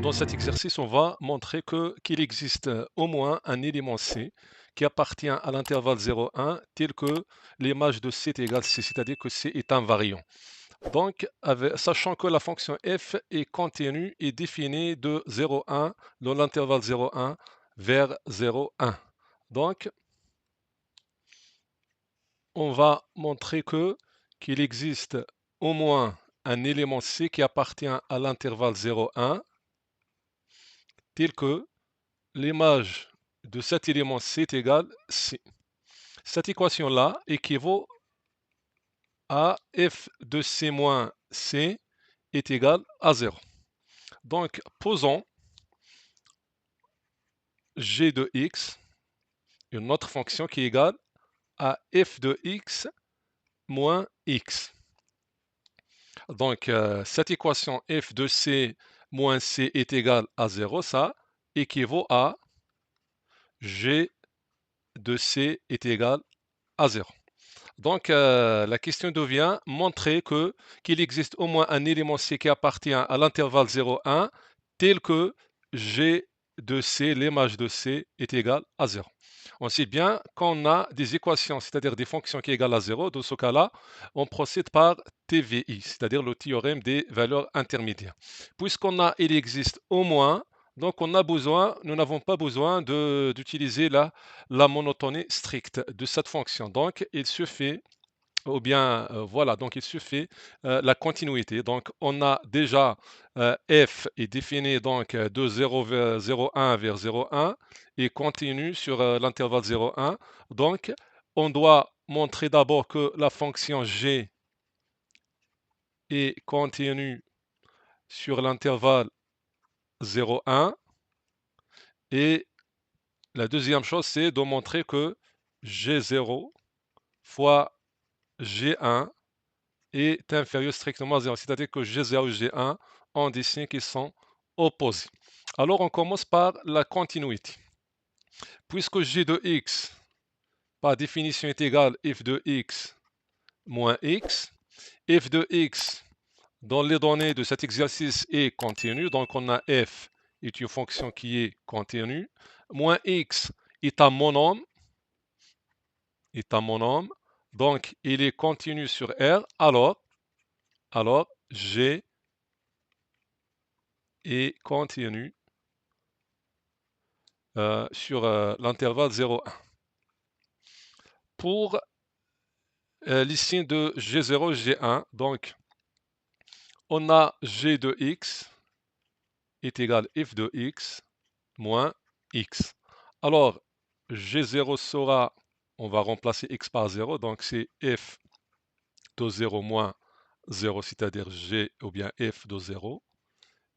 Dans cet exercice, on va montrer qu'il existe au moins un élément C qui appartient à l'intervalle 0,1 tel que l'image de C est égale C, c'est-à-dire que C est invariant. Donc, sachant que la fonction f est continue et définie de 0,1 dans l'intervalle 0,1 vers 0,1. Donc, on va montrer qu'il existe au moins un élément C qui appartient à l'intervalle 0,1 tel que l'image de cet élément C est égale C. Cette équation-là équivaut à f de C moins C est égal à 0. Donc, posons g de x, une autre fonction qui est égale à f de x moins x. Donc, cette équation f de C moins C est égal à 0, ça équivaut à g de C est égal à 0. Donc, la question devient montrer qu'il existe au moins un élément C qui appartient à l'intervalle 0,1 tel que G de C, l'image de C, est égale à 0. On sait bien qu'on a des équations, c'est-à-dire des fonctions qui égale à 0. Dans ce cas-là, on procède par TVI, c'est-à-dire le théorème des valeurs intermédiaires. Il existe au moins, donc nous n'avons pas besoin d'utiliser la monotonie stricte de cette fonction. Donc, il suffit, ou bien, voilà, donc il suffit la continuité. Donc, on a déjà f est défini donc de 0 vers 0,1 vers 0,1 et continue sur l'intervalle 0,1. Donc, on doit montrer d'abord que la fonction g est continue sur l'intervalle 0,1 et la deuxième chose, c'est de montrer que G0 fois G1 est inférieur strictement à 0, c'est-à-dire que G0 et G1 ont des signes qui sont opposés. Alors, on commence par la continuité. Puisque G de x, par définition, est égal à f de x moins x, f de x, dans les données de cet exercice, est continu, donc on a f est une fonction qui est continue, moins x est un monôme, donc il est continu sur R, alors G est continu sur l'intervalle 0,1. Pour les signes de G0 et G1, donc on a G de x est égal à f de x moins x. Alors, G0 sera, on va remplacer x par 0, donc c'est f de 0 moins 0, c'est-à-dire g ou bien f de 0.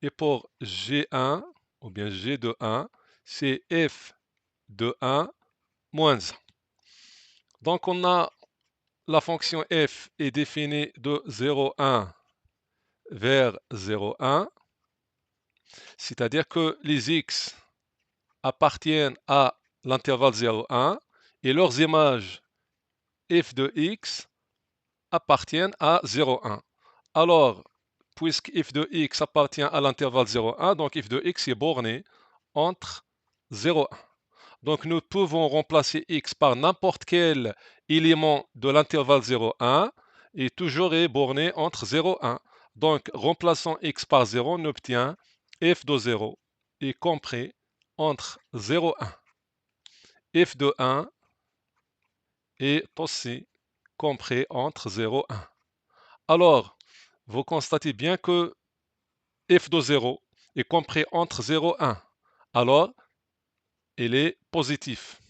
Et pour G1, ou bien G de 1, c'est f de 1 moins 1. Donc on a la fonction f est définie de 0,1 vers 0,1, c'est-à-dire que les x appartiennent à l'intervalle 0,1 et leurs images f de x appartiennent à 0,1. Alors, puisque f de x appartient à l'intervalle 0,1, donc f de x est borné entre 0,1. Donc nous pouvons remplacer x par n'importe quel élément de l'intervalle 0,1 et toujours est borné entre 0,1. Donc remplaçant x par 0, on obtient f de 0 est compris entre 0,1. f de 1 est aussi compris entre 0,1. Alors, vous constatez bien que f de 0 est compris entre 0,1. Alors, il est positif.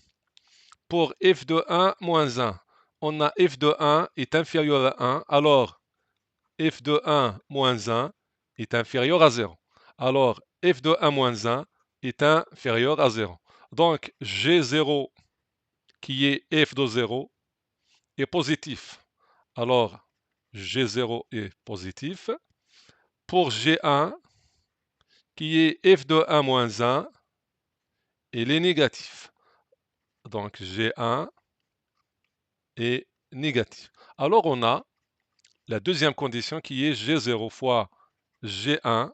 Pour f de 1 moins 1, on a f de 1 est inférieur à 1, alors f de 1 moins 1 est inférieur à 0. Alors f de 1 moins 1 est inférieur à 0. Donc G0 qui est f de 0 est positif. Alors G0 est positif. Pour G1 qui est f de 1 moins 1, il est négatif. Donc G1 est négatif. Alors on a la deuxième condition qui est G0 fois G1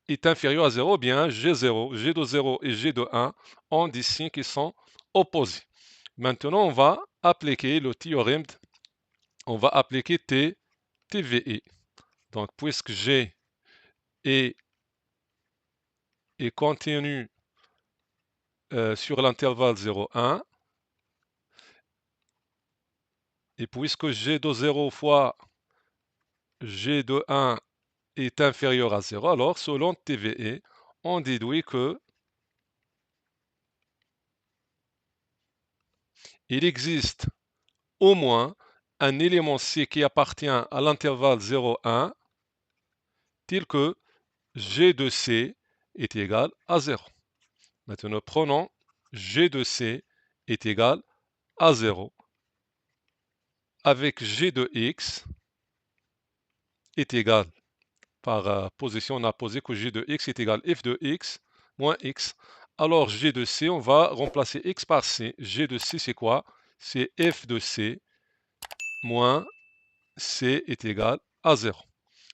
est inférieur à 0, bien G0, G de 0 et G de 1 ont des signes qui sont opposés. Maintenant, on va appliquer le théorème, on va appliquer TVE. Donc, puisque G est contenu sur l'intervalle 0,1, et puisque G de 0 fois G de 1 est inférieur à 0, alors selon TVE, on déduit que il existe au moins un élément C qui appartient à l'intervalle 0,1 tel que G de C est égal à 0. Maintenant, prenons G de C est égal à 0 avec G de X est égal, par position, on a posé que G de X est égal à f de X moins X. Alors G de C, on va remplacer X par C. G de C, c'est quoi? C'est f de C moins C est égal à 0.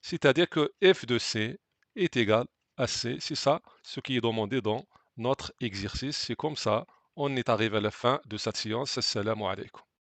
C'est-à-dire que f de C est égal à C. C'est ça ce qui est demandé dans notre exercice. C'est comme ça on est arrivé à la fin de cette séance. Assalamu alaikum.